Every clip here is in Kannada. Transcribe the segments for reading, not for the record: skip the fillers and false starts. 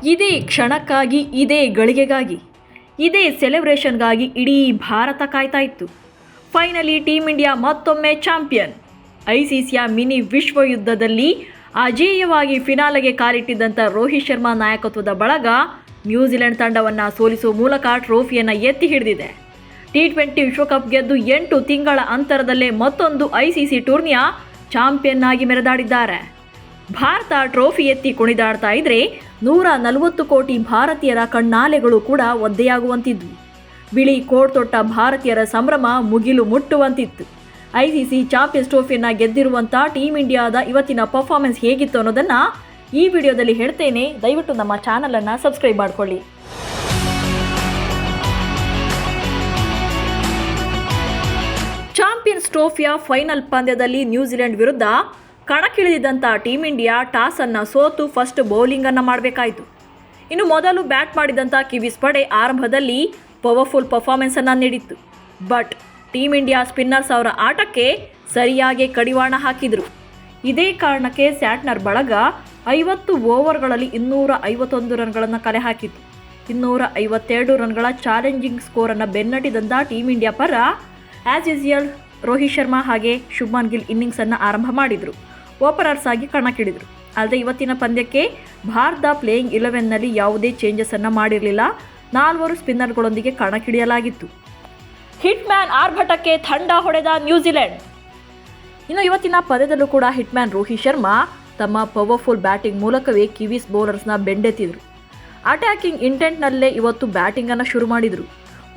ಇದೇ ಕ್ಷಣಕ್ಕಾಗಿ, ಇದೇ ಗಳಿಗೆಗಾಗಿ, ಇದೇ ಸೆಲೆಬ್ರೇಷನ್ಗಾಗಿ ಇಡೀ ಭಾರತ ಕಾಯ್ತಾ ಇತ್ತು. ಫೈನಲಿ ಟೀಮ್ ಇಂಡಿಯಾ ಮತ್ತೊಮ್ಮೆ ಚಾಂಪಿಯನ್. ಐಸಿಸಿಯ ಮಿನಿ ವಿಶ್ವ ಯುದ್ಧದಲ್ಲಿ ಅಜೇಯವಾಗಿ ಫಿನಾಲೆಗೆ ಕಾಲಿಟ್ಟಿದ್ದಂಥ ರೋಹಿತ್ ಶರ್ಮಾ ನಾಯಕತ್ವದ ಬಳಗ ನ್ಯೂಜಿಲೆಂಡ್ ತಂಡವನ್ನು ಸೋಲಿಸುವ ಮೂಲಕ ಟ್ರೋಫಿಯನ್ನು ಎತ್ತಿ ಹಿಡಿದಿದೆ. T20 ವಿಶ್ವಕಪ್ ಗೆದ್ದು 8 ತಿಂಗಳ ಅಂತರದಲ್ಲೇ ಮತ್ತೊಂದು ಐಸಿಸಿ ಟೂರ್ನಿಯ ಚಾಂಪಿಯನ್ ಆಗಿ ಮೆರೆದಾಡಿದ್ದಾರೆ. ಭಾರತ ಟ್ರೋಫಿ ಎತ್ತಿ ಕುಣಿದಾಡ್ತಾ ಇದ್ರೆ 140 ಕೋಟಿ ಭಾರತೀಯರ ಕಣ್ಣಾಲೆಗಳು ಕೂಡ ಒದ್ದೆಯಾಗುವಂತಿದ್ವು. ಬಿಳಿ ಕೋಟ್ ತೊಟ್ಟ ಭಾರತೀಯರ ಸಂಭ್ರಮ ಮುಗಿಲು ಮುಟ್ಟುವಂತಿತ್ತು. ಐಸಿಸಿ ಚಾಂಪಿಯನ್ಸ್ ಟ್ರೋಫಿಯನ್ನು ಗೆದ್ದಿರುವಂಥ ಟೀಮ್ ಇಂಡಿಯಾದ ಇವತ್ತಿನ ಪರ್ಫಾರ್ಮೆನ್ಸ್ ಹೇಗಿತ್ತು ಅನ್ನೋದನ್ನು ಈ ವಿಡಿಯೋದಲ್ಲಿ ಹೇಳ್ತೇನೆ. ದಯವಿಟ್ಟು ನಮ್ಮ ಚಾನಲನ್ನು ಸಬ್ಸ್ಕ್ರೈಬ್ ಮಾಡಿಕೊಳ್ಳಿ. ಚಾಂಪಿಯನ್ಸ್ ಟ್ರೋಫಿಯ ಫೈನಲ್ ಪಂದ್ಯದಲ್ಲಿ ನ್ಯೂಜಿಲೆಂಡ್ ವಿರುದ್ಧ ಕಣಕ್ಕಿಳಿದಿದ್ದಂಥ ಟೀಮ್ ಇಂಡಿಯಾ ಟಾಸನ್ನು ಸೋತು ಫಸ್ಟ್ ಬೌಲಿಂಗನ್ನು ಮಾಡಬೇಕಾಯಿತು. ಇನ್ನು ಮೊದಲು ಬ್ಯಾಟ್ ಮಾಡಿದಂಥ ಕಿವೀಸ್ ಪಡೆ ಆರಂಭದಲ್ಲಿ ಪವರ್ಫುಲ್ ಪರ್ಫಾರ್ಮೆನ್ಸನ್ನು ನೀಡಿತ್ತು. ಬಟ್ ಟೀಮ್ ಇಂಡಿಯಾ ಸ್ಪಿನ್ನರ್ಸ್ ಅವರ ಆಟಕ್ಕೆ ಸರಿಯಾಗಿ ಕಡಿವಾಣ ಹಾಕಿದರು. ಇದೇ ಕಾರಣಕ್ಕೆ ಸ್ಯಾಟ್ನರ್ ಬಳಗ 50 ಓವರ್ಗಳಲ್ಲಿ 251 ರನ್ಗಳನ್ನು ಕಲೆ ಹಾಕಿತ್ತು. 252 ರನ್ಗಳ ಚಾಲೆಂಜಿಂಗ್ ಸ್ಕೋರನ್ನು ಬೆನ್ನಟ್ಟಿದಂಥ ಟೀಮ್ ಇಂಡಿಯಾ ಪರ ಆ್ಯಸ್ ಯೂಶುವಲ್ ರೋಹಿತ್ ಶರ್ಮಾ ಹಾಗೆ ಶುಭ್ಮನ್ ಗಿಲ್ ಇನ್ನಿಂಗ್ಸನ್ನು ಆರಂಭ ಮಾಡಿದರು. ಓಪನರ್ಸ್ ಆಗಿ ಕಣಕ್ಕಿಳಿದರು. ಅಲ್ಲದೆ ಇವತ್ತಿನ ಪಂದ್ಯಕ್ಕೆ ಭಾರತ ಪ್ಲೇಯಿಂಗ್ 11ನಲ್ಲಿ ಯಾವುದೇ ಚೇಂಜಸನ್ನು ಮಾಡಿರಲಿಲ್ಲ. 4 ಸ್ಪಿನ್ನರ್ಗಳೊಂದಿಗೆ ಕಣಕ್ಕಿಳಿಯಲಾಗಿತ್ತು. ಹಿಟ್ ಮ್ಯಾನ್ ಆರ್ಭಟಕ್ಕೆ ತಂಡ ಹೊಡೆದ ನ್ಯೂಜಿಲೆಂಡ್. ಇನ್ನು ಇವತ್ತಿನ ಪಂದ್ಯದಲ್ಲೂ ಕೂಡ ಹಿಟ್ ಮ್ಯಾನ್ ರೋಹಿತ್ ಶರ್ಮಾ ತಮ್ಮ ಪವರ್ಫುಲ್ ಬ್ಯಾಟಿಂಗ್ ಮೂಲಕವೇ ಕಿವೀಸ್ ಬೌಲರ್ಸ್ನ ಬೆಂಡೆತ್ತಿದ್ರು. ಅಟ್ಯಾಕಿಂಗ್ ಇಂಟೆಂಟ್ನಲ್ಲೇ ಇವತ್ತು ಬ್ಯಾಟಿಂಗನ್ನು ಶುರು ಮಾಡಿದರು.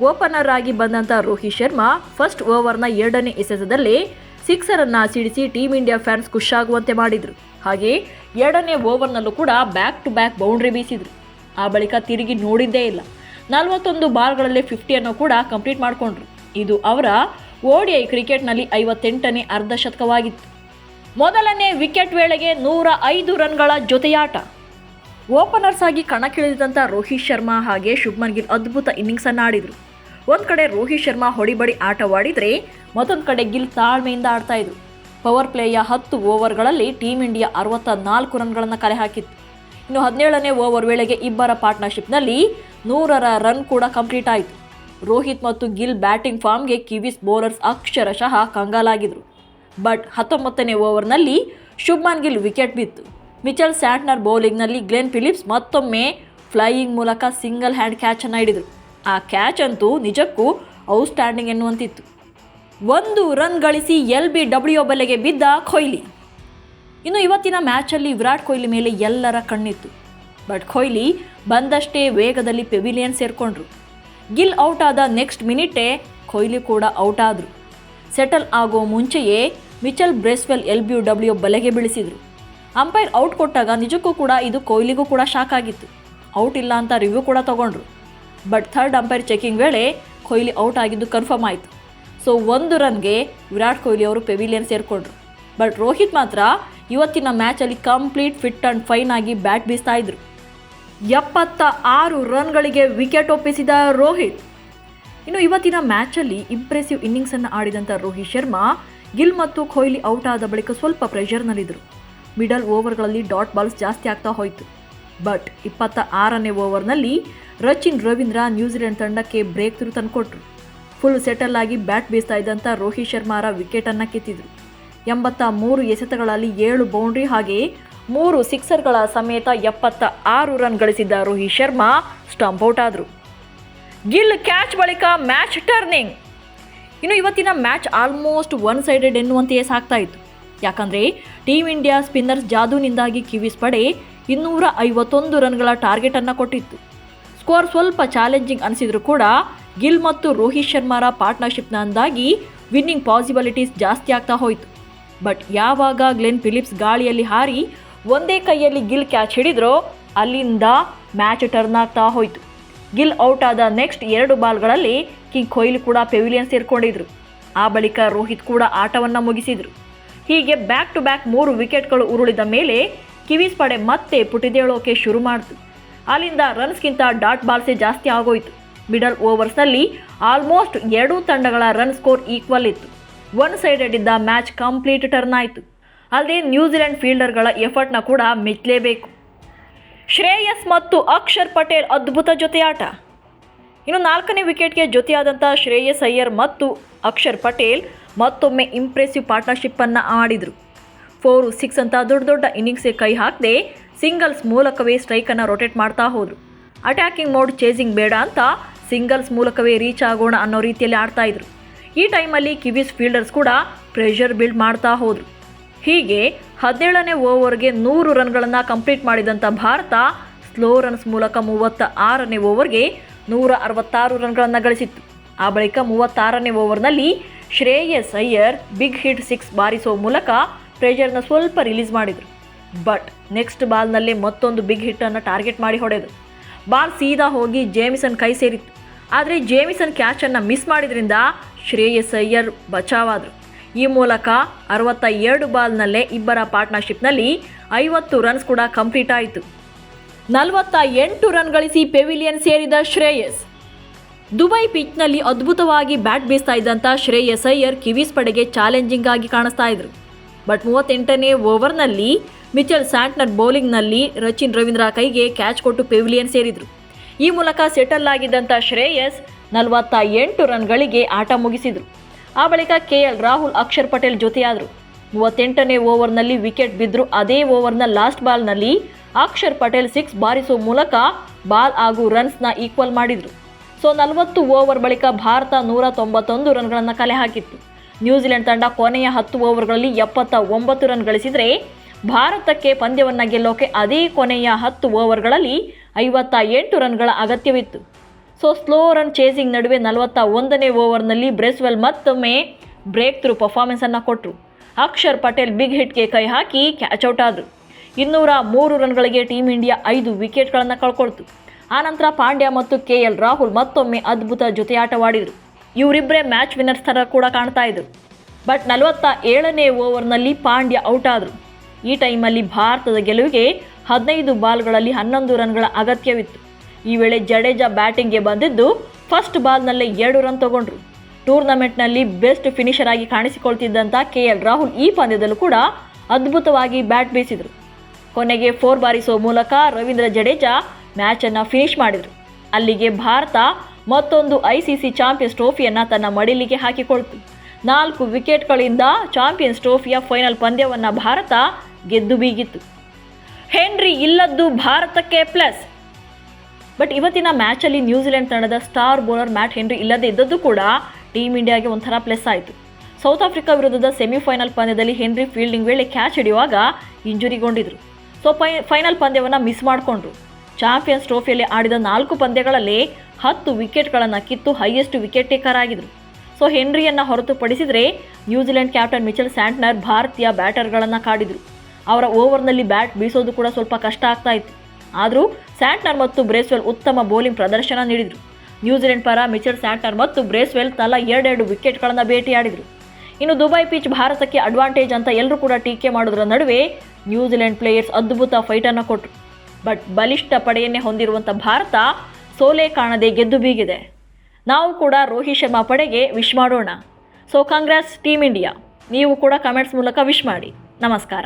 ಓಪನರ್ ಆಗಿ ಬಂದಂಥ ರೋಹಿತ್ ಶರ್ಮಾ ಫಸ್ಟ್ ಓವರ್ನ 2ನೇ ಎಸೆತದಲ್ಲೇ ಸಿಕ್ಸರನ್ನು ಸಿಡಿಸಿ ಟೀಮ್ ಇಂಡಿಯಾ ಫ್ಯಾನ್ಸ್ ಖುಷಿಯಾಗುವಂತೆ ಮಾಡಿದರು. ಹಾಗೆ 2ನೇ ಓವರ್ನಲ್ಲೂ ಕೂಡ ಬ್ಯಾಕ್ ಟು ಬ್ಯಾಕ್ ಬೌಂಡ್ರಿ ಬೀಸಿದರು. ಆ ಬಳಿಕ ತಿರುಗಿ ನೋಡಿದ್ದೇ ಇಲ್ಲ. 41 ಬಾಲ್ಗಳಲ್ಲೇ 50 ಕೂಡ ಕಂಪ್ಲೀಟ್ ಮಾಡಿಕೊಂಡ್ರು. ಇದು ಅವರ ODI ಕ್ರಿಕೆಟ್ನಲ್ಲಿ 58ನೇ ಅರ್ಧ ಶತಕವಾಗಿತ್ತು. ಮೊದಲನೇ ವಿಕೆಟ್ ವೇಳೆಗೆ 105 ರನ್ಗಳ ಜೊತೆಯಾಟ. ಓಪನರ್ಸ್ ಆಗಿ ಕಣಕ್ಕಿಳಿದಂಥ ರೋಹಿತ್ ಶರ್ಮಾ ಹಾಗೆ ಶುಭ್ಮನ್ ಗಿಲ್ ಅದ್ಭುತ ಇನ್ನಿಂಗ್ಸನ್ನು ಆಡಿದರು. ಒಂದು ಕಡೆ ರೋಹಿತ್ ಶರ್ಮಾ ಹೊಡಿಬಡಿ ಆಟವಾಡಿದರೆ ಮತ್ತೊಂದು ಕಡೆ ಗಿಲ್ ತಾಳ್ಮೆಯಿಂದ ಆಡ್ತಾಯಿದ್ರು. ಪವರ್ ಪ್ಲೇಯ 10 ಓವರ್ಗಳಲ್ಲಿ ಟೀಮ್ ಇಂಡಿಯಾ 64 ರನ್ಗಳನ್ನು ಕಲೆ ಹಾಕಿತ್ತು. ಇನ್ನು 17ನೇ ಓವರ್ ವೇಳೆಗೆ ಇಬ್ಬರ ಪಾರ್ಟ್ನರ್ಶಿಪ್ನಲ್ಲಿ 100ರ ರನ್ ಕೂಡ ಕಂಪ್ಲೀಟ್ ಆಯಿತು. ರೋಹಿತ್ ಮತ್ತು ಗಿಲ್ ಬ್ಯಾಟಿಂಗ್ ಫಾರ್ಮ್ಗೆ ಕಿವೀಸ್ ಬೌಲರ್ಸ್ ಅಕ್ಷರಶಃ ಕಂಗಾಲಾಗಿದ್ರು. ಬಟ್ 19ನೇ ಓವರ್ನಲ್ಲಿ ಶುಭ್ಮನ್ ಗಿಲ್ ವಿಕೆಟ್ ಬಿತ್ತು. ಮಿಚೆಲ್ ಸ್ಯಾಂಟ್ನರ್ ಬೌಲಿಂಗ್ನಲ್ಲಿ ಗ್ಲೆನ್ ಫಿಲಿಪ್ಸ್ ಮತ್ತೊಮ್ಮೆ ಫ್ಲೈಯಿಂಗ್ ಮೂಲಕ ಸಿಂಗಲ್ ಹ್ಯಾಂಡ್ ಕ್ಯಾಚನ್ನು ಹಿಡಿದರು. ಆ ಕ್ಯಾಚ್ ಅಂತೂ ನಿಜಕ್ಕೂ ಔಟ್ಸ್ಟ್ಯಾಂಡಿಂಗ್ ಎನ್ನುವಂತಿತ್ತು. 1 ರನ್ ಗಳಿಸಿ LBW ಬಲೆಗೆ ಬಿದ್ದ ಕೊಹ್ಲಿ. ಇನ್ನು ಇವತ್ತಿನ ಮ್ಯಾಚಲ್ಲಿ ವಿರಾಟ್ ಕೊಹ್ಲಿ ಮೇಲೆ ಎಲ್ಲರ ಕಣ್ಣಿತ್ತು. ಬಟ್ ಕೊಹ್ಲಿ ಬಂದಷ್ಟೇ ವೇಗದಲ್ಲಿ ಪೆವಿಲಿಯನ್ ಸೇರಿಕೊಂಡ್ರು. ಗಿಲ್ ಔಟ್ ಆದ ನೆಕ್ಸ್ಟ್ ಮಿನಿಟೇ ಕೊಹ್ಲಿ ಕೂಡ ಔಟ್ ಆದರು. ಸೆಟಲ್ ಆಗೋ ಮುಂಚೆಯೇ ಮಿಚೆಲ್ ಬ್ರೇಸ್ವೆಲ್ LBW ಬಲೆಗೆ ಬೀಳಿಸಿದರು. ಅಂಪೈರ್ ಔಟ್ ಕೊಟ್ಟಾಗ ನಿಜಕ್ಕೂ ಕೂಡ ಇದು ಕೊಹ್ಲಿಗೂ ಕೂಡ ಶಾಕ್ ಆಗಿತ್ತು. ಔಟ್ ಇಲ್ಲ ಅಂತ ರಿವ್ಯೂ ಕೂಡ ತಗೊಂಡ್ರು. ಬಟ್ ಥರ್ಡ್ ಅಂಪೈರ್ ಚೆಕಿಂಗ್ ವೇಳೆ ಕೊಹ್ಲಿ ಔಟ್ ಆಗಿದ್ದು ಕನ್ಫರ್ಮ್ ಆಯಿತು. ಸೊ 1 ರನ್ಗೆ ವಿರಾಟ್ ಕೊಹ್ಲಿ ಅವರು ಪೆವಿಲಿಯನ್ ಸೇರಿಕೊಂಡ್ರು. ಬಟ್ ರೋಹಿತ್ ಮಾತ್ರ ಇವತ್ತಿನ ಮ್ಯಾಚಲ್ಲಿ ಕಂಪ್ಲೀಟ್ ಫಿಟ್ ಆ್ಯಂಡ್ ಫೈನ್ ಆಗಿ ಬ್ಯಾಟ್ ಬೀಸ್ತಾ ಇದ್ರು. 76 ರನ್ಗಳಿಗೆ ವಿಕೆಟ್ ಒಪ್ಪಿಸಿದ ರೋಹಿತ್. ಇನ್ನು ಇವತ್ತಿನ ಮ್ಯಾಚಲ್ಲಿ ಇಂಪ್ರೆಸಿವ್ ಇನ್ನಿಂಗ್ಸನ್ನು ಆಡಿದಂಥ ರೋಹಿತ್ ಶರ್ಮಾ ಗಿಲ್ ಮತ್ತು ಕೊಹ್ಲಿ ಔಟ್ ಆದ ಬಳಿಕ ಸ್ವಲ್ಪ ಪ್ರೆಷರ್ನಲ್ಲಿದ್ದರು. ಮಿಡಲ್ ಓವರ್ಗಳಲ್ಲಿ ಡಾಟ್ ಬಾಲ್ಸ್ ಜಾಸ್ತಿ ಆಗ್ತಾ ಹೋಯಿತು. ಬಟ್ 26ನೇ ಓವರ್ನಲ್ಲಿ ರಚಿನ್ ರವೀಂದ್ರ ನ್ಯೂಜಿಲೆಂಡ್ ತಂಡಕ್ಕೆ ಬ್ರೇಕ್ ಥ್ರೂ ತಂದುಕೊಟ್ರು. ಫುಲ್ ಸೆಟಲ್ ಆಗಿ ಬ್ಯಾಟ್ ಬೀಸ್ತಾ ಇದ್ದಂಥ ರೋಹಿತ್ ಶರ್ಮಾರ ವಿಕೆಟನ್ನು ಕಿತ್ತಿದ್ರು. 83 ಎಸೆತಗಳಲ್ಲಿ 7 ಬೌಂಡ್ರಿ ಹಾಗೆ 3 ಸಿಕ್ಸರ್ಗಳ ಸಮೇತ 76 ರನ್ ಗಳಿಸಿದ್ದ ರೋಹಿತ್ ಶರ್ಮಾ ಸ್ಟಂಪ್ ಔಟ್ ಆದರು. ಗಿಲ್ ಕ್ಯಾಚ್ ಬಳಿಕ ಮ್ಯಾಚ್ ಟರ್ನಿಂಗ್. ಇನ್ನು ಇವತ್ತಿನ ಮ್ಯಾಚ್ ಆಲ್ಮೋಸ್ಟ್ ಒನ್ ಸೈಡೆಡ್ ಎನ್ನುವಂತೆಯೇ ಸಾಗ್ತಾ ಇತ್ತು. ಯಾಕಂದರೆ ಟೀಮ್ ಇಂಡಿಯಾ ಸ್ಪಿನ್ನರ್ಸ್ ಜಾದೂನಿಂದಾಗಿ ಕಿವೀಸ್ ಪಡೆ 251 ರನ್ಗಳ ಟಾರ್ಗೆಟನ್ನು ಕೊಟ್ಟಿತ್ತು. ಸ್ಕೋರ್ ಸ್ವಲ್ಪ ಚಾಲೆಂಜಿಂಗ್ ಅನಿಸಿದ್ರು ಕೂಡ ಗಿಲ್ ಮತ್ತು ರೋಹಿತ್ ಶರ್ಮಾರ ಪಾರ್ಟ್ನರ್ಶಿಪ್ನ ಅಂದಾಗಿ ವಿನ್ನಿಂಗ್ ಪಾಸಿಬಿಲಿಟೀಸ್ ಜಾಸ್ತಿ ಆಗ್ತಾ ಹೋಯಿತು. ಬಟ್ ಯಾವಾಗ ಗ್ಲೆನ್ ಫಿಲಿಪ್ಸ್ ಗಾಳಿಯಲ್ಲಿ ಹಾರಿ ಒಂದೇ ಕೈಯಲ್ಲಿ ಗಿಲ್ ಕ್ಯಾಚ್ ಹಿಡಿದ್ರೋ ಅಲ್ಲಿಂದ ಮ್ಯಾಚ್ ಟರ್ನ್ ಆಗ್ತಾ ಹೋಯಿತು. ಗಿಲ್ ಔಟ್ ಆದ ನೆಕ್ಸ್ಟ್ 2 ಬಾಲ್ಗಳಲ್ಲಿ ಕಿಂಗ್ ಕೊಹ್ಲಿ ಕೂಡ ಪೆವಿಲಿಯನ್ ಸೇರಿಕೊಂಡಿದ್ರು. ಆ ಬಳಿಕ ರೋಹಿತ್ ಕೂಡ ಆಟವನ್ನು ಮುಗಿಸಿದರು. ಹೀಗೆ ಬ್ಯಾಕ್ ಟು ಬ್ಯಾಕ್ 3 ವಿಕೆಟ್ಗಳು ಉರುಳಿದ ಮೇಲೆ ಕಿವೀಸ್ ಪಡೆ ಮತ್ತೆ ಪುಟಿದೇಳೋಕೆ ಶುರು ಮಾಡಿತು. ಅಲ್ಲಿಂದ ರನ್ಸ್ಗಿಂತ ಡಾಟ್ ಬಾಲ್ಸೇ ಜಾಸ್ತಿ ಆಗೋಯಿತು. ಮಿಡಲ್ ಓವರ್ಸ್ನಲ್ಲಿ ಆಲ್ಮೋಸ್ಟ್ 2 ತಂಡಗಳ ರನ್ ಸ್ಕೋರ್ ಈಕ್ವಲ್ ಇತ್ತು. ಒನ್ ಸೈಡೆಡ್ ಇದ್ದ ಮ್ಯಾಚ್ ಕಂಪ್ಲೀಟ್ ಟರ್ನ್ ಆಯಿತು. ಅಲ್ಲದೆ ನ್ಯೂಜಿಲೆಂಡ್ ಫೀಲ್ಡರ್ಗಳ ಎಫರ್ಟ್ನ ಕೂಡ ಮೆಚ್ಚಲೇಬೇಕು. ಶ್ರೇಯಸ್ ಮತ್ತು ಅಕ್ಷರ್ ಪಟೇಲ್ ಅದ್ಭುತ ಜೊತೆಯಾಟ. ಇನ್ನು 4ನೇ ವಿಕೆಟ್ಗೆ ಜೊತೆಯಾದಂಥ ಶ್ರೇಯಸ್ ಅಯ್ಯರ್ ಮತ್ತು ಅಕ್ಷರ್ ಪಟೇಲ್ ಮತ್ತೊಮ್ಮೆ ಇಂಪ್ರೆಸಿವ್ ಪಾರ್ಟ್ನರ್ಶಿಪ್ಪನ್ನು ಆಡಿದರು. 4, 6 ಅಂತ ದೊಡ್ಡ ಇನ್ನಿಂಗ್ಸ್ಗೆ ಕೈ ಹಾಕದೆ ಸಿಂಗಲ್ಸ್ ಮೂಲಕವೇ ಸ್ಟ್ರೈಕನ್ನು ರೊಟೇಟ್ ಮಾಡ್ತಾ ಹೋದರು. ಅಟ್ಯಾಕಿಂಗ್ ಮೋಡ್ ಚೇಸಿಂಗ್ ಬೇಡ ಅಂತ ಸಿಂಗಲ್ಸ್ ಮೂಲಕವೇ ರೀಚ್ ಆಗೋಣ ಅನ್ನೋ ರೀತಿಯಲ್ಲಿ ಆಡ್ತಾಯಿದ್ರು. ಈ ಟೈಮಲ್ಲಿ ಕಿವೀಸ್ ಫೀಲ್ಡರ್ಸ್ ಕೂಡ ಪ್ರೆಷರ್ ಬಿಲ್ಡ್ ಮಾಡ್ತಾ ಹೋದರು. ಹೀಗೆ 17ನೇ ಓವರ್ಗೆ 100 ರನ್ಗಳನ್ನು ಕಂಪ್ಲೀಟ್ ಮಾಡಿದಂಥ ಭಾರತ ಸ್ಲೋ ರನ್ಸ್ ಮೂಲಕ 36ನೇ ಓವರ್ಗೆ 166 ರನ್ಗಳನ್ನು ಗಳಿಸಿತ್ತು. ಆ ಬಳಿಕ 36ನೇ ಓವರ್ನಲ್ಲಿ ಶ್ರೇಯಸ್ ಅಯ್ಯರ್ ಬಿಗ್ ಹಿಟ್ 6 ಬಾರಿಸುವ ಮೂಲಕ ಪ್ರೆಷರ್ನ ಸ್ವಲ್ಪ ರಿಲೀಸ್ ಮಾಡಿದರು. ಬಟ್ ನೆಕ್ಸ್ಟ್ ಬಾಲ್ನಲ್ಲೇ ಮತ್ತೊಂದು ಬಿಗ್ ಹಿಟ್ಟನ್ನು ಟಾರ್ಗೆಟ್ ಮಾಡಿ ಹೊಡೆದರು. ಬಾಲ್ ಸೀದಾ ಹೋಗಿ ಜೇಮಿಸನ್ ಕೈ ಸೇರಿತ್ತು. ಆದರೆ ಜೇಮಿಸನ್ ಕ್ಯಾಚನ್ನು ಮಿಸ್ ಮಾಡಿದ್ರಿಂದ ಶ್ರೇಯಸ್ ಅಯ್ಯರ್ ಬಚಾವಾದರು. ಈ ಮೂಲಕ 62 ಬಾಲ್ನಲ್ಲೇ ಇಬ್ಬರ ಪಾರ್ಟ್ನರ್ಶಿಪ್ನಲ್ಲಿ 50 ರನ್ಸ್ ಕೂಡ ಕಂಪ್ಲೀಟ್ ಆಯಿತು. 48 ರನ್ ಗಳಿಸಿ ಪೆವಿಲಿಯನ್ ಸೇರಿದ ಶ್ರೇಯಸ್. ದುಬೈ ಪಿಚ್ನಲ್ಲಿ ಅದ್ಭುತವಾಗಿ ಬ್ಯಾಟ್ ಬೀಸ್ತಾ ಇದ್ದಂಥ ಶ್ರೇಯಸ್ ಅಯ್ಯರ್ ಕಿವೀಸ್ ಪಡೆಗೆ ಚಾಲೆಂಜಿಂಗ್ ಆಗಿ ಕಾಣಿಸ್ತಾ ಇದ್ರು. ಬಟ್ 38ನೇ ಓವರ್ನಲ್ಲಿ ಮಿಚೆಲ್ ಸ್ಯಾಂಟ್ನರ್ ಬೌಲಿಂಗ್ನಲ್ಲಿ ರಚಿನ್ ರವೀಂದ್ರ ಕೈಗೆ ಕ್ಯಾಚ್ ಕೊಟ್ಟು ಪೆವಿಲಿಯನ್ ಸೇರಿದರು. ಈ ಮೂಲಕ ಸೆಟಲ್ ಆಗಿದ್ದಂಥ ಶ್ರೇಯಸ್ 48 ರನ್ಗಳಿಗೆ ಆಟ ಮುಗಿಸಿದರು. ಆ ಬಳಿಕ KL ರಾಹುಲ್ ಅಕ್ಷರ್ ಪಟೇಲ್ ಜೊತೆಯಾದರು. 38ನೇ ಓವರ್ನಲ್ಲಿ ವಿಕೆಟ್ ಬಿದ್ದರೂ ಅದೇ ಓವರ್ನ ಲಾಸ್ಟ್ ಬಾಲ್ನಲ್ಲಿ ಅಕ್ಷರ್ ಪಟೇಲ್ 6 ಬಾರಿಸುವ ಮೂಲಕ ಬಾಲ್ ಹಾಗೂ ರನ್ಸ್ನ ಈಕ್ವಲ್ ಮಾಡಿದರು. ಸೊ 40 ಓವರ್ ಬಳಿಕ ಭಾರತ 191 ರನ್ಗಳನ್ನು ಕಲೆ ಹಾಕಿತ್ತು. ನ್ಯೂಜಿಲೆಂಡ್ ತಂಡ ಕೊನೆಯ 10 ಓವರ್ಗಳಲ್ಲಿ 79 ರನ್ ಗಳಿಸಿದರೆ ಭಾರತಕ್ಕೆ ಪಂದ್ಯವನ್ನು ಗೆಲ್ಲೋಕೆ ಅದೇ ಕೊನೆಯ 10 ಓವರ್ಗಳಲ್ಲಿ 58 ರನ್ಗಳ ಅಗತ್ಯವಿತ್ತು. ಸೊ ಸ್ಲೋ ರನ್ ಚೇಸಿಂಗ್ ನಡುವೆ 41ನೇ ಓವರ್ನಲ್ಲಿ ಬ್ರೇಸ್ವೆಲ್ ಮತ್ತೊಮ್ಮೆ ಬ್ರೇಕ್ ಥ್ರೂ ಪರ್ಫಾರ್ಮೆನ್ಸನ್ನು ಕೊಟ್ಟರು. ಅಕ್ಷರ್ ಪಟೇಲ್ ಬಿಗ್ ಹಿಟ್ಗೆ ಕೈ ಹಾಕಿ ಕ್ಯಾಚ್ಔಟ್ ಆದರು. 203 ರನ್ಗಳಿಗೆ ಟೀಮ್ ಇಂಡಿಯಾ 5 ವಿಕೆಟ್ಗಳನ್ನು ಕಳ್ಕೊಳ್ತು. ಆನಂತರ ಪಾಂಡ್ಯ ಮತ್ತು KL ರಾಹುಲ್ ಮತ್ತೊಮ್ಮೆ ಅದ್ಭುತ ಜೊತೆಯಾಟವಾಡಿದರು. ಇವರಿಬ್ಬರೇ ಮ್ಯಾಚ್ ವಿನ್ನರ್ಸ್ ಥರ ಕೂಡ ಕಾಣ್ತಾ ಇದ್ದರು. ಬಟ್ 47ನೇ ಓವರ್ನಲ್ಲಿ ಪಾಂಡ್ಯ ಔಟ್ ಆದರು. ಈ ಟೈಮಲ್ಲಿ ಭಾರತದ ಗೆಲುವಿಗೆ 15 ಬಾಲ್ಗಳಲ್ಲಿ 11 ರನ್ಗಳ ಅಗತ್ಯವಿತ್ತು. ಈ ವೇಳೆ ಜಡೇಜಾ ಬ್ಯಾಟಿಂಗ್ಗೆ ಬಂದಿದ್ದು ಫಸ್ಟ್ ಬಾಲ್ನಲ್ಲೇ 2 ರನ್ ತಗೊಂಡ್ರು. ಟೂರ್ನಮೆಂಟ್ನಲ್ಲಿ ಬೆಸ್ಟ್ ಫಿನಿಷರ್ ಆಗಿ ಕಾಣಿಸಿಕೊಳ್ತಿದ್ದಂಥ KL ರಾಹುಲ್ ಈ ಪಂದ್ಯದಲ್ಲೂ ಕೂಡ ಅದ್ಭುತವಾಗಿ ಬ್ಯಾಟ್ ಬೀಸಿದರು. ಕೊನೆಗೆ 4 ಬಾರಿಸುವ ಮೂಲಕ ರವೀಂದ್ರ ಜಡೇಜಾ ಮ್ಯಾಚನ್ನು ಫಿನಿಷ್ ಮಾಡಿದರು. ಅಲ್ಲಿಗೆ ಭಾರತ ಮತ್ತೊಂದು ICC ಚಾಂಪಿಯನ್ಸ್ ಟ್ರೋಫಿಯನ್ನು ತನ್ನ ಮಡಿಲಿಗೆ ಹಾಕಿಕೊಳ್ತು. 4 ವಿಕೆಟ್ಗಳಿಂದ ಚಾಂಪಿಯನ್ಸ್ ಟ್ರೋಫಿಯ ಫೈನಲ್ ಪಂದ್ಯವನ್ನು ಭಾರತ ಗೆದ್ದು ಬೀಗಿತ್ತು. ಹೆನ್ರಿ ಇಲ್ಲದ್ದು ಭಾರತಕ್ಕೆ ಪ್ಲಸ್. ಬಟ್ ಇವತ್ತಿನ ಮ್ಯಾಚಲ್ಲಿ ನ್ಯೂಜಿಲೆಂಡ್ ತಂಡದ ಸ್ಟಾರ್ ಬೌಲರ್ ಮ್ಯಾಟ್ ಹೆನ್ರಿ ಇಲ್ಲದೇ ಇದ್ದದ್ದು ಕೂಡ ಟೀಮ್ ಇಂಡಿಯಾಗೆ ಒಂಥರ ಪ್ಲಸ್ ಆಯಿತು. ಸೌತ್ ಆಫ್ರಿಕಾ ವಿರುದ್ಧದ ಸೆಮಿಫೈನಲ್ ಪಂದ್ಯದಲ್ಲಿ ಹೆನ್ರಿ ಫೀಲ್ಡಿಂಗ್ ವೇಳೆ ಕ್ಯಾಚ್ ಹಿಡಿಯುವಾಗ ಇಂಜುರಿಗೊಂಡಿದ್ರು. ಸೊ ಫೈನಲ್ ಪಂದ್ಯವನ್ನು ಮಿಸ್ ಮಾಡಿಕೊಂಡ್ರು. ಚಾಂಪಿಯನ್ಸ್ ಟ್ರೋಫಿಯಲ್ಲಿ ಆಡಿದ 4 ಪಂದ್ಯಗಳಲ್ಲೇ 10 ವಿಕೆಟ್ಗಳನ್ನು ಕಿತ್ತು ಹೈಯೆಸ್ಟ್ ವಿಕೆಟ್ ಟೇಕರ್ ಆಗಿದ್ರು. ಸೊ ಹೆನ್ರಿಯನ್ನು ಹೊರತುಪಡಿಸಿದರೆ ನ್ಯೂಜಿಲೆಂಡ್ ಕ್ಯಾಪ್ಟನ್ ಮಿಚೆಲ್ ಸ್ಯಾಂಟ್ನರ್ ಭಾರತೀಯ ಬ್ಯಾಟರ್ಗಳನ್ನು ಕಾಡಿದರು. ಅವರ ಓವರ್ನಲ್ಲಿ ಬ್ಯಾಟ್ ಬೀಸೋದು ಕೂಡ ಸ್ವಲ್ಪ ಕಷ್ಟ ಆಗ್ತಾ ಇತ್ತು. ಆದರೂ ಸ್ಯಾಂಟ್ನರ್ ಮತ್ತು ಬ್ರೇಸ್ವೆಲ್ ಉತ್ತಮ ಬೌಲಿಂಗ್ ಪ್ರದರ್ಶನ ನೀಡಿದರು. ನ್ಯೂಜಿಲೆಂಡ್ ಪರ ಮಿಚೆಲ್ ಸ್ಯಾಂಟ್ನರ್ ಮತ್ತು ಬ್ರೇಸ್ವೆಲ್ ತಲಾ 2 ವಿಕೆಟ್ಗಳನ್ನು ಭೇಟಿಯಾಡಿದರು. ಇನ್ನು ದುಬೈ ಪಿಚ್ ಭಾರತಕ್ಕೆ ಅಡ್ವಾಂಟೇಜ್ ಅಂತ ಎಲ್ಲರೂ ಕೂಡ ಟೀಕೆ ಮಾಡೋದರ ನಡುವೆ ನ್ಯೂಜಿಲೆಂಡ್ ಪ್ಲೇಯರ್ಸ್ ಅದ್ಭುತ ಫೈಟನ್ನು ಕೊಟ್ಟರು. ಬಟ್ ಬಲಿಷ್ಠ ಪಡೆಯನ್ನೇ ಹೊಂದಿರುವಂಥ ಭಾರತ ಸೋಲೆ ಕಾಣದೆ ಗೆದ್ದು ಬೀಗಿದೆ. ನಾವು ಕೂಡ ರೋಹಿತ್ ಶರ್ಮಾ ಪಡೆಗೆ ವಿಶ್ ಮಾಡೋಣ. So congrats team India. ನೀವು ಕೂಡ ಕಮೆಂಟ್ಸ್ ಮೂಲಕ ವಿಶ್ ಮಾಡಿ. ನಮಸ್ಕಾರ.